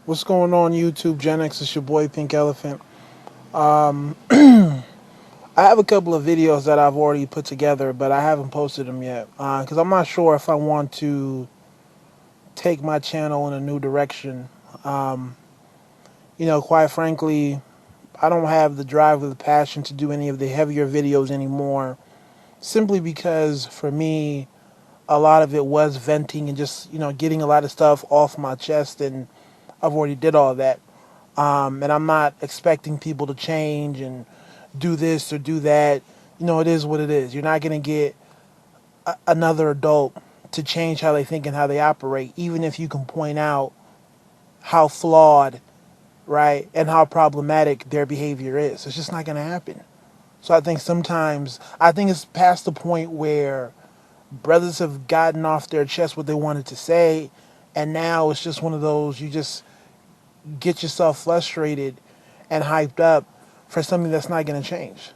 What's going on YouTube, Gen X? It's your boy Pink Elephant. I have a couple of videos that I've already put together, but I haven't posted them yet because I'm not sure if I want to take my channel in a new direction. Um, quite frankly, I don't have the drive or the passion to do any of the heavier videos anymore, simply because for me, a lot of it was venting and just getting a lot of stuff off my chest, and I've already did all that. And I'm not expecting people to change and do this or do that. It is what it is. You're not going to get another adult to change how they think and how they operate, even if you can point out how flawed, right, and how problematic their behavior is. It's just not going to happen. So I think it's past the point where brothers have gotten off their chest what they wanted to say, and now it's just one of those you just get yourself frustrated and hyped up for something that's not going to change.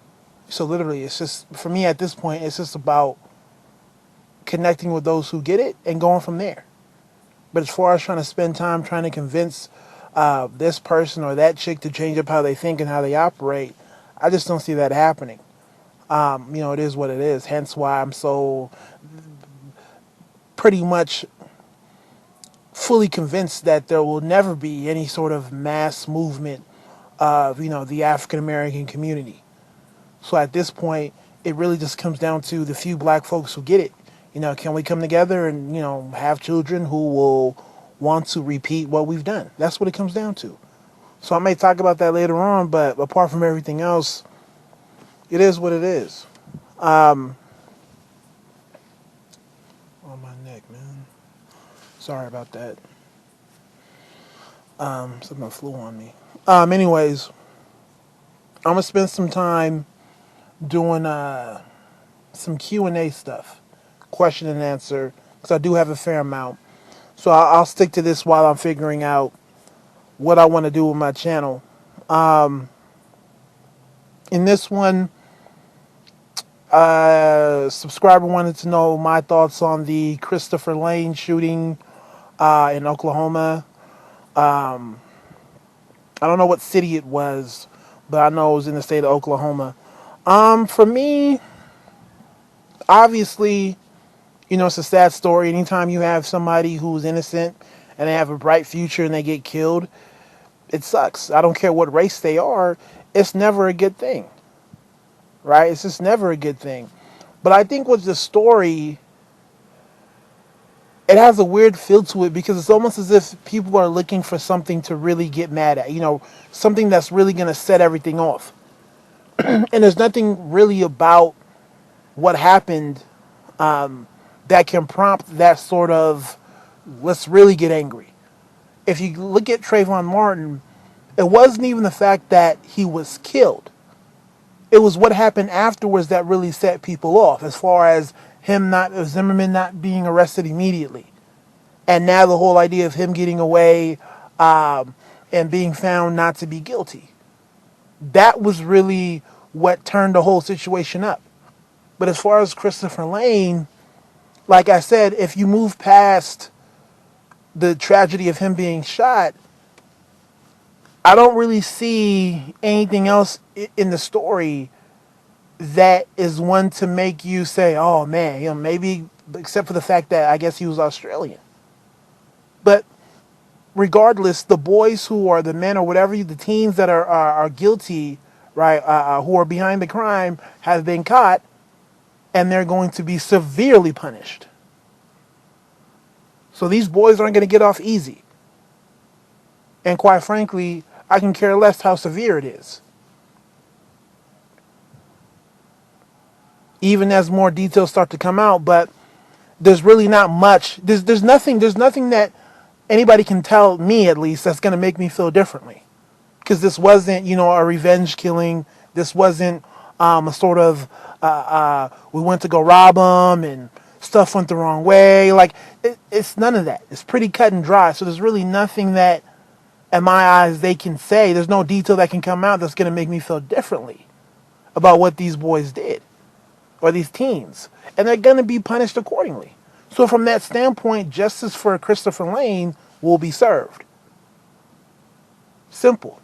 So literally, it's just for me at this point, it's just about connecting with those who get it and going from there. But as far as trying to spend time trying to convince this person or that chick to change up how they think and how they operate, I just don't see that happening. It is what it is. Hence why I'm so pretty much fully convinced that there will never be any sort of mass movement of the African American community. So at this point, it really just comes down to the few black folks who get it. Can we come together and have children who will want to repeat what we've done? That's what it comes down to. So I may talk about that later on, but apart from everything else, it is what it is. On my neck, man. Sorry about that. Something flew on me. Anyways, I'm gonna spend some time doing some Q&A stuff, question and answer, because I do have a fair amount. So I'll stick to this while I'm figuring out what I want to do with my channel. In this one, subscriber wanted to know my thoughts on the Christopher Lane shooting in Oklahoma. I don't know what city it was, but I know it was in the state of Oklahoma. For me, obviously, it's a sad story. Anytime you have somebody who's innocent and they have a bright future and they get killed, it sucks. I don't care what race they are. It's never a good thing, right? It's just never a good thing. But I think with the story, it has a weird feel to it because it's almost as if people are looking for something to really get mad at, something that's really going to set everything off. And there's nothing really about what happened that can prompt that sort of let's really get angry. If you look at Trayvon Martin, it wasn't even the fact that he was killed. It was what happened afterwards that really set people off, as far as Zimmerman not being arrested immediately. And now the whole idea of him getting away and being found not to be guilty. That was really what turned the whole situation up. But as far as Christopher Lane, like I said, if you move past the tragedy of him being shot, I don't really see anything else in the story that is one to make you say, "Oh man, maybe," except for the fact that I guess he was Australian. But regardless, the boys who are the men or whatever, the teens that are guilty, right, who are behind the crime, have been caught, and they're going to be severely punished. So these boys aren't going to get off easy. And quite frankly, I can care less how severe it is. Even as more details start to come out, but there's really not much. There's nothing that anybody can tell me, at least, that's going to make me feel differently. Because this wasn't, a revenge killing. This wasn't a sort of we went to go rob them and stuff went the wrong way. Like it's none of that. It's pretty cut and dry. So there's really nothing that, in my eyes, they can say. There's no detail that can come out that's going to make me feel differently about what these boys did or these teens, and they're going to be punished accordingly. So from that standpoint, justice for Christopher Lane will be served. Simple.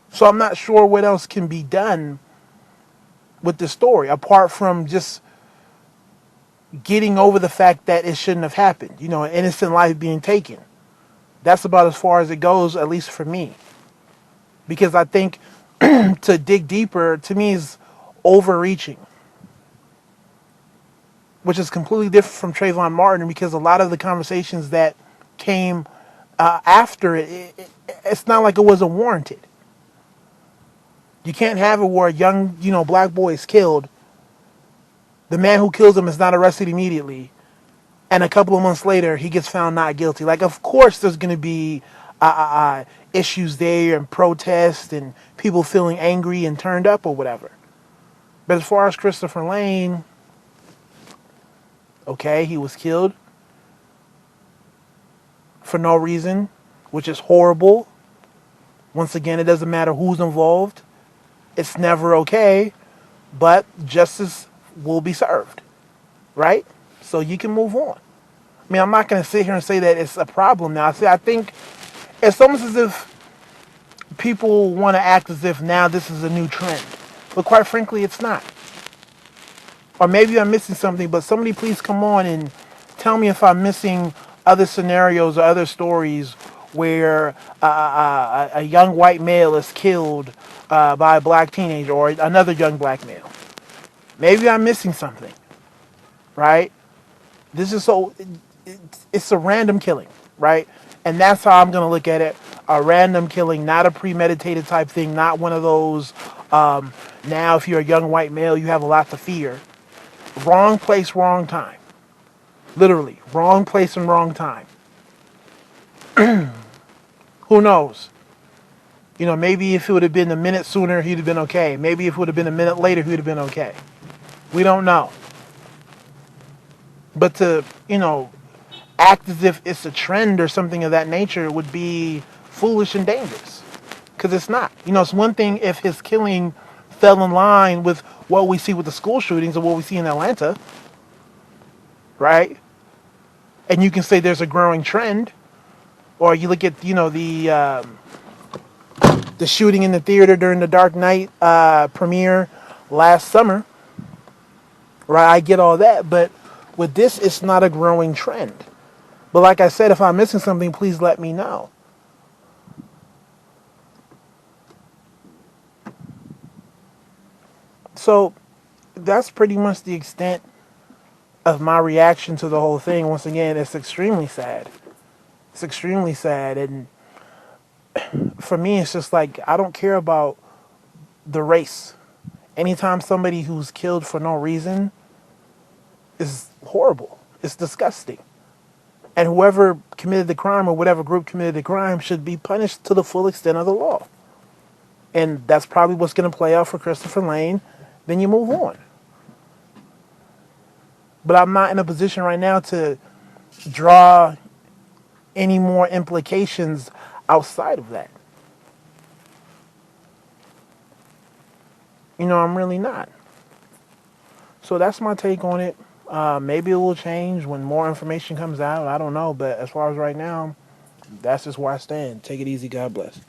So I'm not sure what else can be done with the story apart from just getting over the fact that it shouldn't have happened. You know, an innocent life being taken. That's about as far as it goes, at least for me. Because I think to dig deeper, to me, is overreaching, which is completely different from Trayvon Martin, because a lot of the conversations that came after it's not like it wasn't warranted. You can't have it where a young, black boy is killed. The man who kills him is not arrested immediately, and a couple of months later, he gets found not guilty. Like, of course, there's going to be issues there and protests and people feeling angry and turned up or whatever. But as far as Christopher Lane, okay, he was killed for no reason, which is horrible. Once again, it doesn't matter who's involved. It's never okay, but justice will be served, right? So you can move on. I mean, I'm not going to sit here and say that it's a problem now. I think it's almost as if people want to act as if now this is a new trend. But quite frankly, it's not. Or maybe I'm missing something, but somebody please come on and tell me if I'm missing other scenarios or other stories where a young white male is killed by a black teenager or another young black male. Maybe I'm missing something, right? This is it's a random killing, right? And that's how I'm going to look at it. A random killing, not a premeditated type thing, not one of those, now if you're a young white male, you have a lot to fear. Wrong place, wrong time. Literally, wrong place and wrong time. Who knows? Maybe if it would have been a minute sooner, he'd have been okay. Maybe if it would have been a minute later, he'd have been okay. We don't know. But to, act as if it's a trend or something of that nature would be foolish and dangerous. Because it's not. It's one thing if his killing fell in line with what we see with the school shootings or what we see in Atlanta, right? And you can say there's a growing trend. Or you look at, the shooting in the theater during the Dark Knight premiere last summer, right? I get all that, but with this, it's not a growing trend. But like I said, if I'm missing something, please let me know. So that's pretty much the extent of my reaction to the whole thing. Once again, it's extremely sad. It's extremely sad. And for me, it's just like, I don't care about the race. Anytime somebody who's killed for no reason is horrible. It's disgusting. And whoever committed the crime or whatever group committed the crime should be punished to the full extent of the law. And that's probably what's going to play out for Christopher Lane. Then you move on. But I'm not in a position right now to draw any more implications outside of that. I'm really not. So that's my take on it. Maybe it will change when more information comes out. I don't know. But as far as right now, that's just where I stand. Take it easy. God bless.